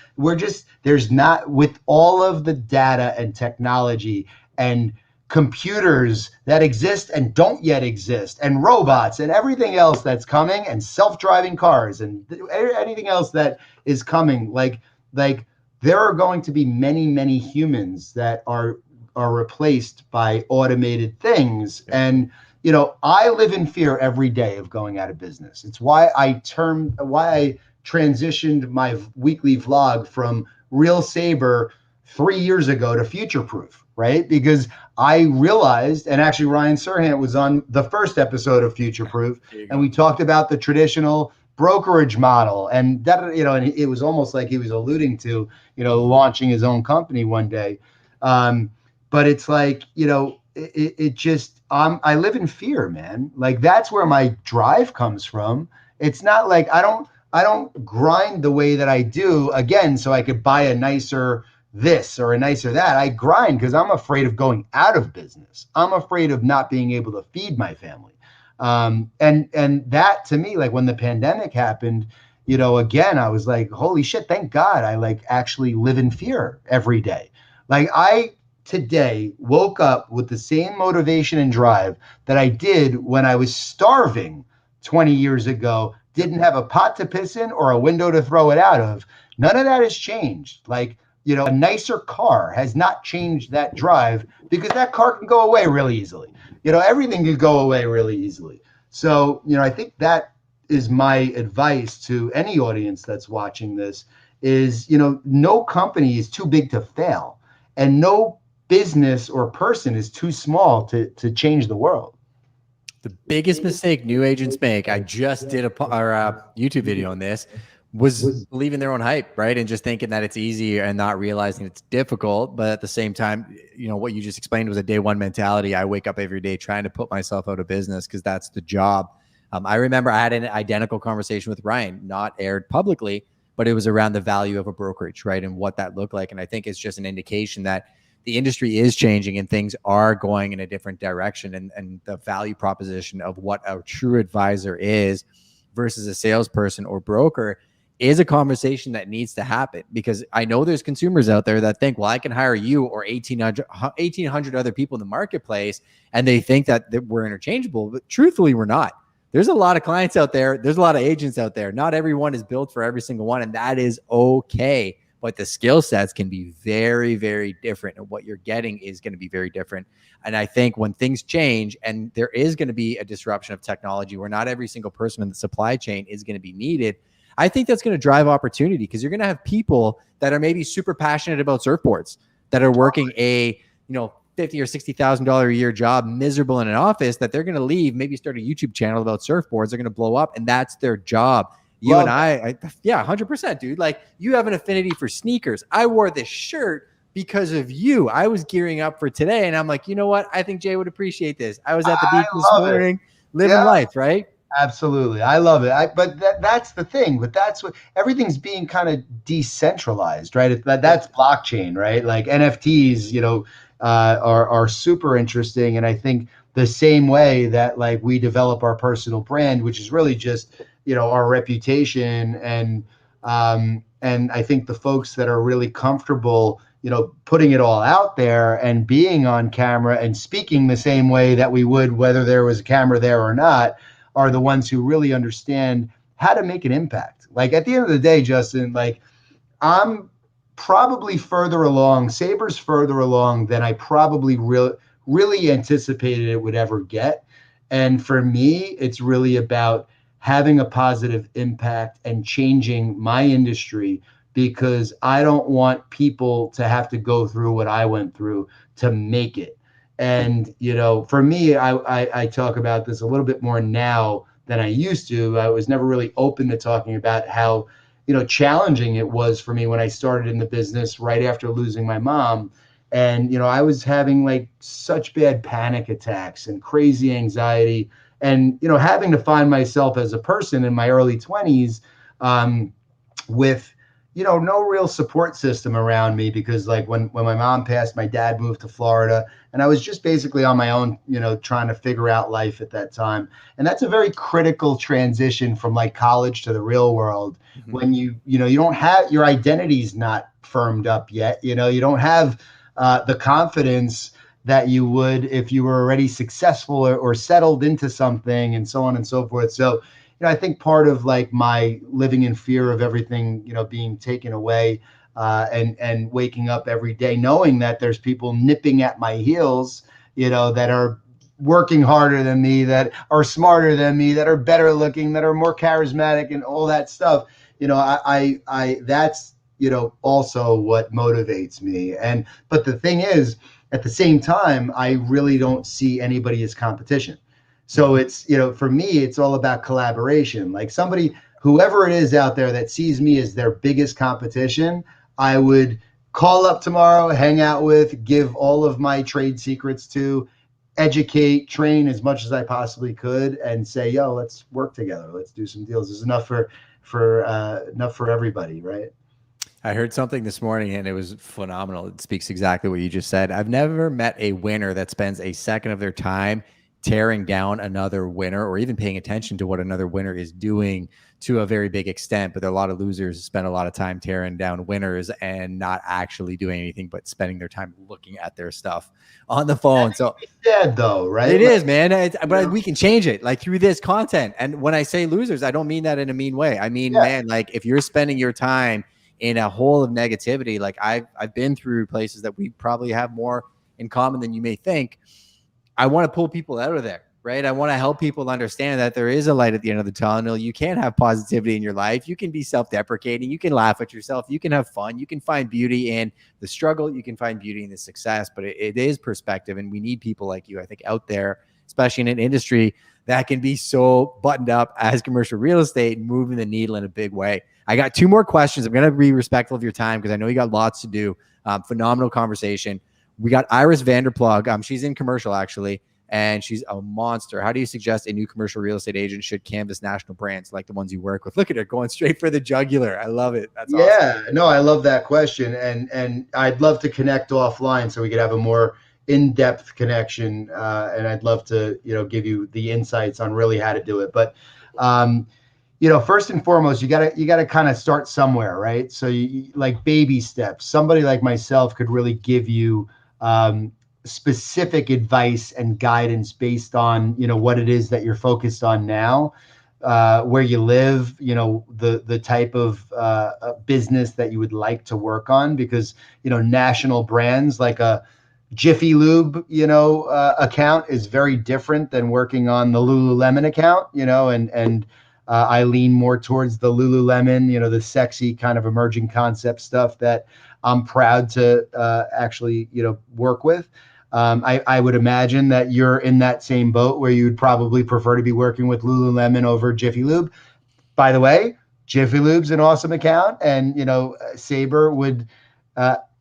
There's not, with all of the data and technology and computers that exist and don't yet exist, and robots and everything else that's coming, and self-driving cars and anything else that is coming, like there are going to be many, many humans that are replaced by automated things. And I live in fear every day of going out of business. It's why I transitioned my weekly vlog from Real Sabre 3 years ago to Future Proof, right? Because I realized, and actually Ryan Serhant was on the first episode of Future Proof, and we talked about the traditional brokerage model, and that, and it was almost like he was alluding to, launching his own company one day. But it's like, it just, I live in fear, man. Like, that's where my drive comes from. It's not like I don't grind the way that I do, again, so I could buy a nicer this or a nicer that. I grind because I'm afraid of going out of business. I'm afraid of not being able to feed my family. And that, to me, like when the pandemic happened, again, I was like, holy shit, thank God I actually live in fear every day. Like, I today woke up with the same motivation and drive that I did when I was starving 20 years ago, didn't have a pot to piss in or a window to throw it out of. None of that has changed. Like, a nicer car has not changed that drive, because that car can go away really easily. Everything can go away really easily. So, I think that is my advice to any audience that's watching this is, no company is too big to fail, and no business or person is too small to change the world. The biggest mistake new agents make, I just did a YouTube video on this, was believing their own hype, right? And just thinking that it's easy and not realizing it's difficult. But at the same time, what you just explained was a day one mentality. I wake up every day trying to put myself out of business because that's the job. I remember I had an identical conversation with Ryan, not aired publicly, but it was around the value of a brokerage, right? And what that looked like. And I think it's just an indication that the industry is changing and things are going in a different direction. And the value proposition of what a true advisor is versus a salesperson or broker is a conversation that needs to happen, because I know there's consumers out there that think, well, I can hire you or 1,800 other people in the marketplace, and they think that we're interchangeable. But truthfully, we're not. There's a lot of clients out there. There's a lot of agents out there. Not everyone is built for every single one, and that is okay. But the skill sets can be very, very different, and what you're getting is going to be very different. And I think when things change and there is going to be a disruption of technology where not every single person in the supply chain is going to be needed, I think that's going to drive opportunity, because you're going to have people that are maybe super passionate about surfboards, that are working a, $50,000 or $60,000 a year job, miserable in an office, that they're going to leave, maybe start a YouTube channel about surfboards. They're going to blow up, and that's their job. You and I, yeah, 100%, dude. Like, you have an affinity for sneakers. I wore this shirt because of you. I was gearing up for today, and I'm like, you know what? I think Jay would appreciate this. I was at the beach this morning, living life, right? Absolutely. I love it. But that's the thing. But that's what everything's being kind of decentralized, right? That's blockchain, right? Like NFTs, are super interesting. And I think the same way that like we develop our personal brand, which is really just, our reputation. And I think the folks that are really comfortable, putting it all out there and being on camera and speaking the same way that we would whether there was a camera there or not, are the ones who really understand how to make an impact. Like, at the end of the day, Justin, like, I'm probably further along, SABRE's further along than I probably really anticipated it would ever get. And for me, it's really about having a positive impact and changing my industry, because I don't want people to have to go through what I went through to make it. And, for me, I talk about this a little bit more now than I used to. I was never really open to talking about how, challenging it was for me when I started in the business right after losing my mom. And, I was having like such bad panic attacks and crazy anxiety, and, having to find myself as a person in my early 20s with, no real support system around me, because like when my mom passed, my dad moved to Florida, and I was just basically on my own, trying to figure out life at that time. And that's a very critical transition from like college to the real world, Mhm. when you don't have your identity's not firmed up yet. You don't have the confidence that you would if you were already successful, or settled into something, and so on and so forth. So I think part of like my living in fear of everything, being taken away, and waking up every day knowing that there's people nipping at my heels, that are working harder than me, that are smarter than me, that are better looking, that are more charismatic, and all that stuff. That's also what motivates me. But the thing is, at the same time, I really don't see anybody as competition. So it's, for me, it's all about collaboration. Like whoever it is out there that sees me as their biggest competition, I would call up tomorrow, hang out with, give all of my trade secrets to, educate, train as much as I possibly could, and say, yo, let's work together. Let's do some deals. There's enough for everybody, right? I heard something this morning and it was phenomenal. It speaks exactly what you just said. I've never met a winner that spends a second of their time tearing down another winner, or even paying attention to what another winner is doing to a very big extent. But there are a lot of losers who spend a lot of time tearing down winners and not actually doing anything but spending their time looking at their stuff on the phone. So Dead though, right? it is, man. But we can change it like through this content. And when I say losers, I don't mean that in a mean way. I mean, man, like if you're spending your time in a hole of negativity, like I've been through places that we probably have more in common than you may think. I want to pull people out of there, right? I want to help people understand that there is a light at the end of the tunnel. You can have positivity in your life. You can be self-deprecating. You can laugh at yourself. You can have fun. You can find beauty in the struggle. You can find beauty in the success, but it is perspective. And we need people like you, I think, out there, especially in an industry that can be so buttoned up as commercial real estate and moving the needle in a big way. I got two more questions. I'm going to be respectful of your time because I know you got lots to do. Phenomenal conversation. We got Iris Vanderplug. She's in commercial actually, and she's a monster. How do you suggest a new commercial real estate agent should canvas national brands like the ones you work with? Look at her going straight for the jugular. I love it. That's awesome. No, I love that question, and I'd love to connect offline so we could have a more in-depth connection, and I'd love to give you the insights on really how to do it. But first and foremost, you gotta kind of start somewhere, right? So you like baby steps. Somebody like myself could really give you specific advice and guidance based on what it is that you're focused on now, where you live, the type of business that you would like to work on, because national brands like a Jiffy Lube account is very different than working on the Lululemon account, and I lean more towards the Lululemon, the sexy kind of emerging concept stuff that I'm proud to actually, work with. I would imagine that you're in that same boat where you'd probably prefer to be working with Lululemon over Jiffy Lube. By the way, Jiffy Lube's an awesome account, and SABRE would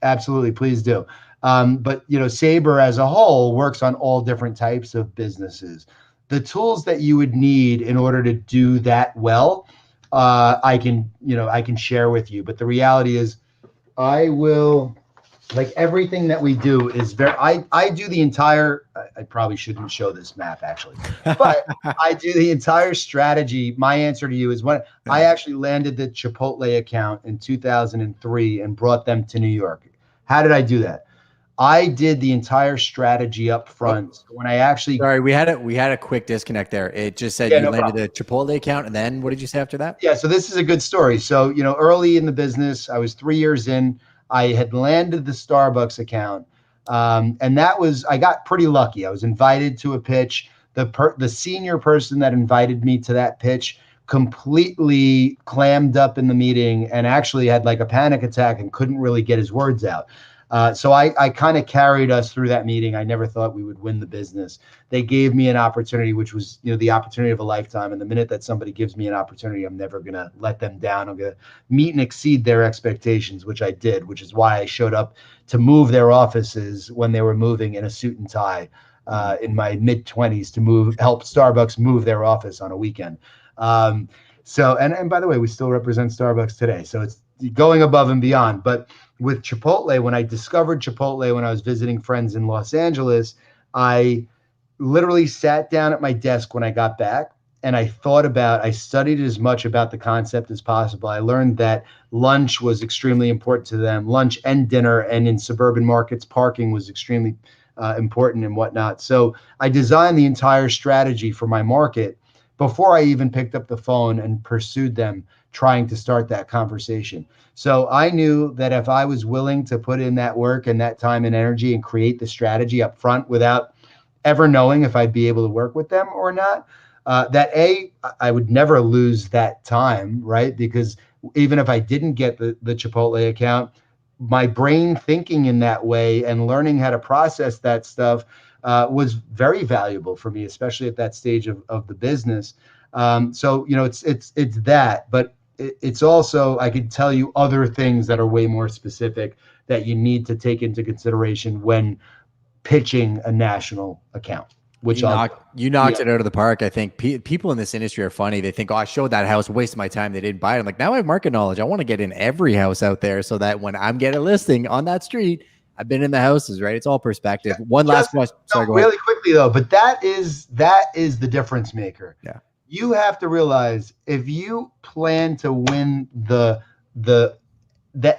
absolutely, please do. But SABRE as a whole works on all different types of businesses. The tools that you would need in order to do that well, I can share with you. But the reality is, I will, like everything that we do is I do the entire, I probably shouldn't show this map actually, but I do the entire strategy. My answer to you is, when I actually landed the Chipotle account in 2003 and brought them to New York. How did I do that? I did the entire strategy up front. So when I actually, sorry, we had a quick disconnect there. It just said you landed the Chipotle account, and then what did you say after that? Yeah, so this is a good story. So early in the business, I was 3 years in. I had landed the Starbucks account, and I got pretty lucky. I was invited to a pitch. The senior person that invited me to that pitch completely clammed up in the meeting and actually had like a panic attack and couldn't really get his words out. So I kind of carried us through that meeting. I never thought we would win the business. They gave me an opportunity, which was, the opportunity of a lifetime. And the minute that somebody gives me an opportunity, I'm never going to let them down. I'm going to meet and exceed their expectations, which I did, which is why I showed up to move their offices when they were moving in a suit and tie in my mid-20s to help Starbucks move their office on a weekend. So, and by the way, we still represent Starbucks today. So going above and beyond. But with Chipotle, when I discovered Chipotle when I was visiting friends in Los Angeles, I literally sat down at my desk when I got back and I studied as much about the concept as possible. I learned that lunch was extremely important to them, lunch and dinner, and in suburban markets, parking was extremely important and whatnot. So I designed the entire strategy for my market before I even picked up the phone and pursued them, trying to start that conversation. So I knew that if I was willing to put in that work and that time and energy and create the strategy up front without ever knowing if I'd be able to work with them or not, I would never lose that time, right? Because even if I didn't get the Chipotle account, my brain thinking in that way and learning how to process that stuff was very valuable for me, especially at that stage of the business. So, it's that, but it's also, I could tell you other things that are way more specific that you need to take into consideration when pitching a national account. Which you knocked it out of the park. I think people in this industry are funny. They think, oh, I showed that house, wasted my time. They didn't buy it. I'm like, now I have market knowledge. I want to get in every house out there so that when I'm getting a listing on that street, I've been in the houses, right? It's all perspective. One last question. Sorry, go really ahead. Quickly though, but that is the difference maker. Yeah. You have to realize if you plan to win the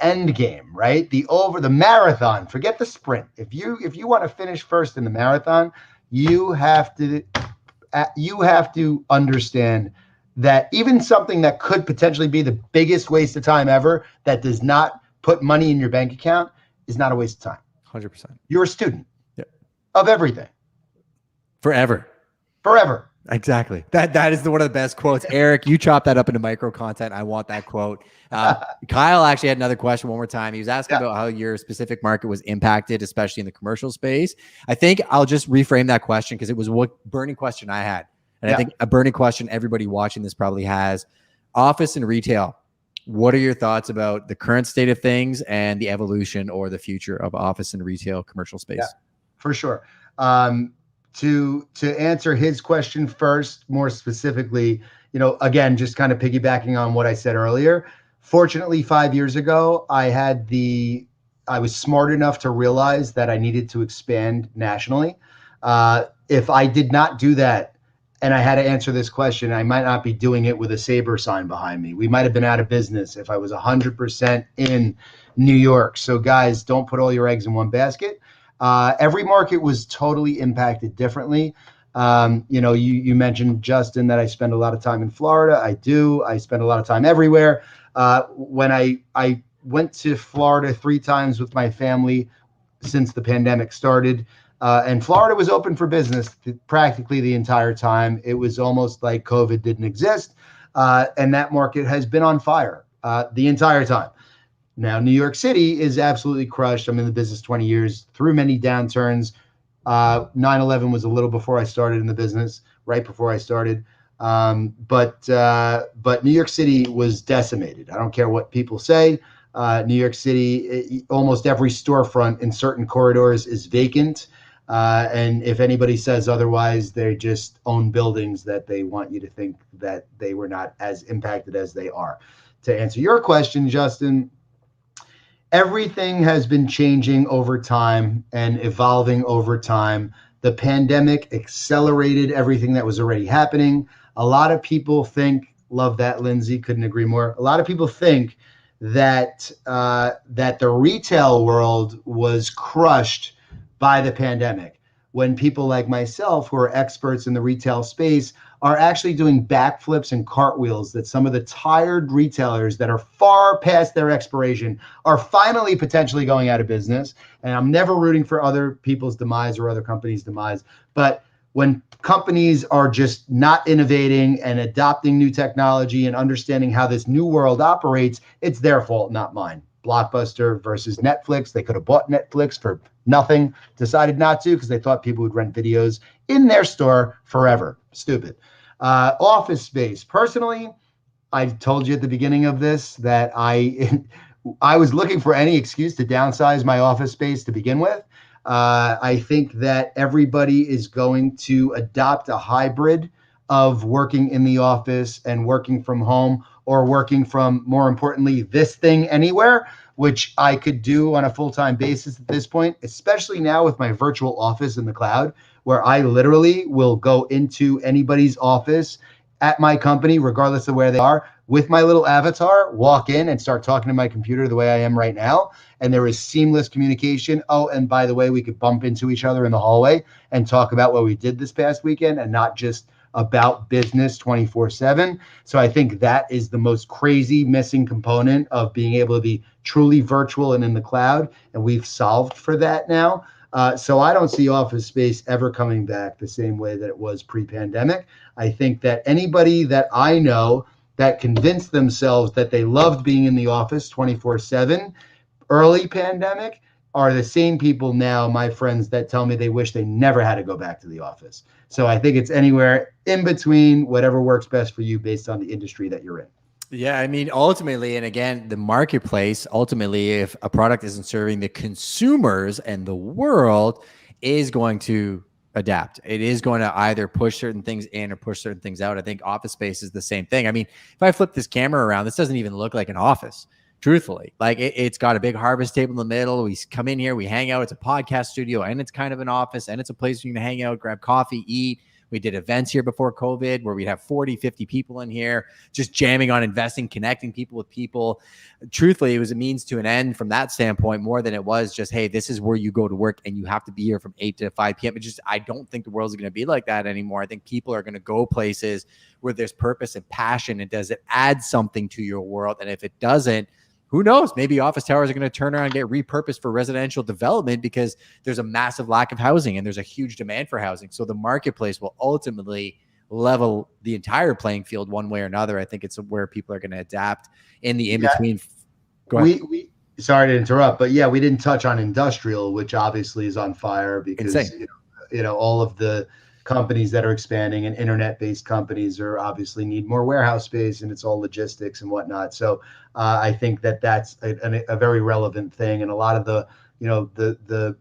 end game, right? The marathon, forget the sprint. If you want to finish first in the marathon, you have to understand that even something that could potentially be the biggest waste of time ever, that does not put money in your bank account, is not a waste of time. 100%. You're a student of everything. Forever. Exactly. That is one of the best quotes. Eric, you chop that up into micro content. I want that quote. Kyle actually had another question one more time. He was asking about how your specific market was impacted, especially in the commercial space. I think I'll just reframe that question because it was what burning question I had. And I think a burning question everybody watching this probably has. Office and retail. What are your thoughts about the current state of things and the evolution or the future of office and retail commercial space? Yeah, for sure. To answer his question first, more specifically, again, just kind of piggybacking on what I said earlier. Fortunately, 5 years ago, I was smart enough to realize that I needed to expand nationally. If I did not do that, and I had to answer this question, I might not be doing it with a SABRE sign behind me. We might have been out of business if I was 100% in New York. So guys, don't put all your eggs in one basket. Every market was totally impacted differently. You mentioned, Justin, that I spend a lot of time in Florida. I do. I spend a lot of time everywhere. When I went to Florida 3 times with my family since the pandemic started, and Florida was open for business practically the entire time. It was almost like COVID didn't exist. And that market has been on fire the entire time. Now, New York City is absolutely crushed. I'm in the business 20 years, through many downturns. 9/11 was a little before I started in the business, right before I started. But New York City was decimated. I don't care what people say. New York City, almost every storefront in certain corridors is vacant. And if anybody says otherwise, they just own buildings that they want you to think that they were not as impacted as they are. To answer your question, Justin, everything has been changing over time and evolving over time. The pandemic accelerated everything that was already happening. A lot of people think, love that, Lindsay, couldn't agree more. A lot of people think that the retail world was crushed by the pandemic, when people like myself, who are experts in the retail space, are actually doing backflips and cartwheels that some of the tired retailers that are far past their expiration are finally potentially going out of business. And I'm never rooting for other people's demise or other companies' demise. But when companies are just not innovating and adopting new technology and understanding how this new world operates, it's their fault, not mine. Blockbuster versus Netflix. They could have bought Netflix for nothing, decided not to because they thought people would rent videos in their store forever. Stupid. Office space. Personally, I told you at the beginning of this that I was looking for any excuse to downsize my office space to begin with. I think that everybody is going to adopt a hybrid of working in the office and working from home or working from, more importantly, this thing anywhere, which I could do on a full-time basis at this point, especially now with my virtual office in the cloud, where I literally will go into anybody's office at my company, regardless of where they are, with my little avatar, walk in and start talking to my computer the way I am right now. And there is seamless communication. Oh, and by the way, we could bump into each other in the hallway and talk about what we did this past weekend and not just about business 24/7. So I think that is the most crazy missing component of being able to be truly virtual and in the cloud. And we've solved for that now. So I don't see office space ever coming back the same way that it was pre-pandemic. I think that anybody that I know that convinced themselves that they loved being in the office 24/7 early pandemic are the same people now, my friends, that tell me they wish they never had to go back to the office. So I think it's anywhere in between, whatever works best for you based on the industry that you're in. Yeah, I mean, ultimately, and again, the marketplace, ultimately, if a product isn't serving the consumers and the world, is going to adapt. It is going to either push certain things in or push certain things out. I think office space is the same thing. I mean, if I flip this camera around, this doesn't even look like an office, truthfully. Like it's got a big harvest table in the middle. We come in here, we hang out. It's a podcast studio and it's kind of an office and it's a place you can hang out, grab coffee, eat. We did events here before COVID where we'd have 40, 50 people in here just jamming on investing, connecting people with people. Truthfully, it was a means to an end from that standpoint more than it was just, hey, this is where you go to work and you have to be here from 8 to 5 p.m. It just, I don't think the world's going to be like that anymore. I think people are going to go places where there's purpose and passion. And does it add something to your world? And if it doesn't, who knows? Maybe office towers are going to turn around and get repurposed for residential development because there's a massive lack of housing and there's a huge demand for housing. So the marketplace will ultimately level the entire playing field one way or another. I think it's where people are going to adapt in the in-between. Go ahead. Sorry to interrupt, but yeah, we didn't touch on industrial, which obviously is on fire because you know all of the companies that are expanding and internet-based companies are obviously need more warehouse space and it's all logistics and whatnot. So I think that that's a very relevant thing. And a lot of the, you know, the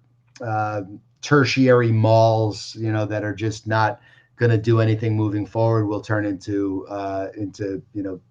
tertiary malls, you know, that are just not going to do anything moving forward will turn into you know,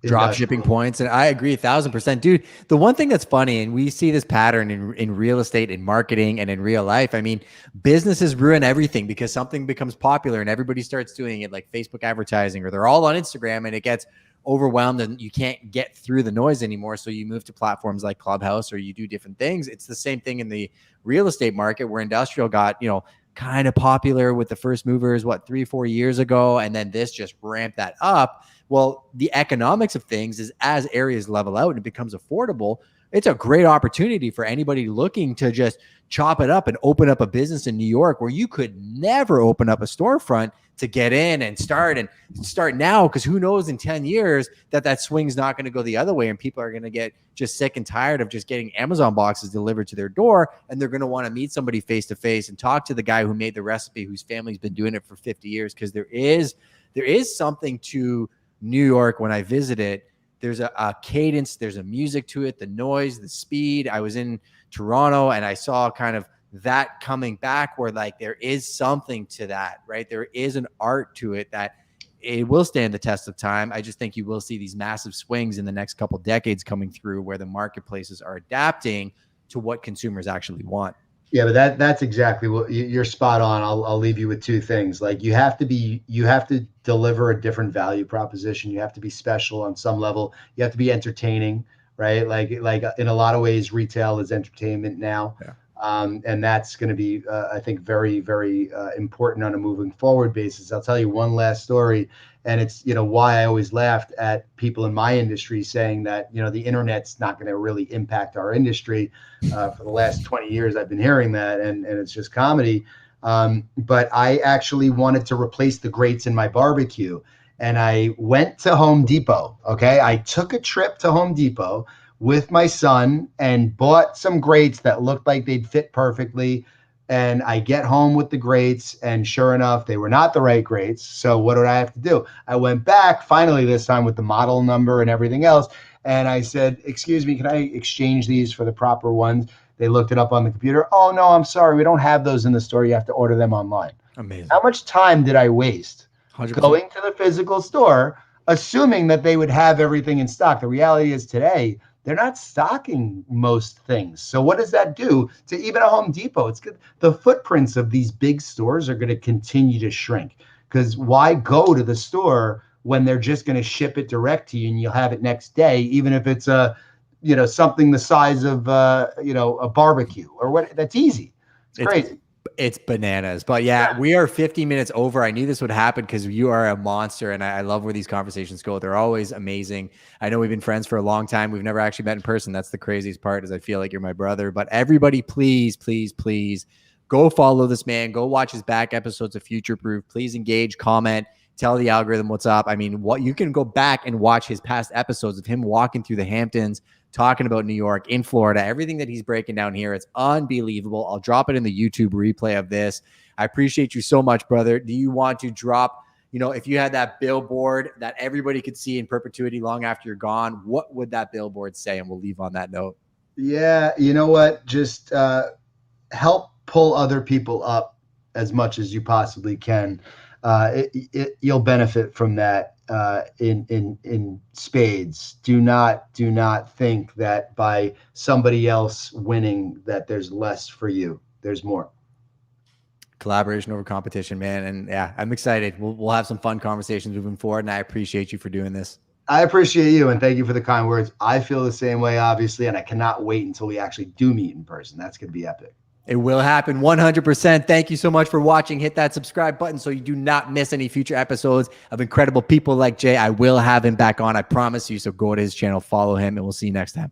drop shipping points. And I agree 1,000%, dude. The one thing that's funny, and we see this pattern in real estate, in marketing, and in real life. I mean, businesses ruin everything because something becomes popular and everybody starts doing it, like Facebook advertising, or they're all on Instagram and it gets overwhelmed and you can't get through the noise anymore. So you move to platforms like Clubhouse or you do different things. It's the same thing in the real estate market where industrial got, you know, kind of popular with the first movers, 3-4 years ago. And then this just ramped that up. Well, the economics of things is as areas level out and it becomes affordable, it's a great opportunity for anybody looking to just chop it up and open up a business in New York where you could never open up a storefront to get in and start now. Because who knows in 10 years that swing's not going to go the other way and people are going to get just sick and tired of just getting Amazon boxes delivered to their door. And they're going to want to meet somebody face to face and talk to the guy who made the recipe, whose family's been doing it for 50 years. Because there is something to New York when I visit it. There's a cadence, there's a music to it, the noise, the speed. I was in Toronto and I saw kind of that coming back where like there is something to that, right? There is an art to it that it will stand the test of time. I just think you will see these massive swings in the next couple decades coming through where the marketplaces are adapting to what consumers actually want. Yeah, but that's exactly what you're spot on. I'll leave you with two things. Like you have to deliver a different value proposition. You have to be special on some level. You have to be entertaining, right? Like in a lot of ways, retail is entertainment now. Yeah. And that's going to be, I think, very, very important on a moving forward basis. I'll tell you one last story, and it's, you know, why I always laughed at people in my industry saying that, you know, the internet's not going to really impact our industry. For the last 20 years, I've been hearing that, and it's just comedy. But I actually wanted to replace the grates in my barbecue, and I went to Home Depot. Okay, I took a trip to Home Depot with my son and bought some grates that looked like they'd fit perfectly. And I get home with the grates, and sure enough, they were not the right grates. So what did I have to do? I went back finally this time with the model number and everything else. And I said, excuse me, can I exchange these for the proper ones? They looked it up on the computer. Oh, no, I'm sorry. We don't have those in the store. You have to order them online. Amazing. How much time did I waste 100%. Going to the physical store, assuming that they would have everything in stock. The reality is today, they're not stocking most things. So what does that do to even a Home Depot? It's good. The footprints of these big stores are going to continue to shrink, because why go to the store when they're just going to ship it direct to you and you'll have it next day, even if it's something the size of a barbecue or what? That's easy. It's crazy. It's bananas. But yeah, we are 50 minutes over. I knew this would happen because you are a monster, and I love where these conversations go. They're always amazing. I know we've been friends for a long time. We've never actually met in person. That's the craziest part, is I feel like you're my brother. But everybody, please, please, please go follow this man. Go watch his back episodes of Future Proof. Please engage, comment, tell the algorithm what's up. I mean, what you can go back and watch his past episodes of him walking through the Hamptons, talking about New York, in Florida, everything that he's breaking down here. It's unbelievable. I'll drop it in the YouTube replay of this. I appreciate you so much, brother. Do you want to drop, if you had that billboard that everybody could see in perpetuity long after you're gone, what would that billboard say? And we'll leave on that note. Yeah. You know what? Just help pull other people up as much as you possibly can. You'll benefit from that in spades. Do not think that by somebody else winning that there's less for you. There's more. Collaboration over competition, man. And yeah, I'm excited. We'll have some fun conversations moving forward, and I appreciate you for doing this. I appreciate you, and thank you for the kind words. I feel the same way, obviously, and I cannot wait until we actually do meet in person. That's going to be epic. It will happen 100%. Thank you so much for watching. Hit that subscribe button so you do not miss any future episodes of incredible people like Jay. I will have him back on, I promise you. So go to his channel, follow him, and we'll see you next time.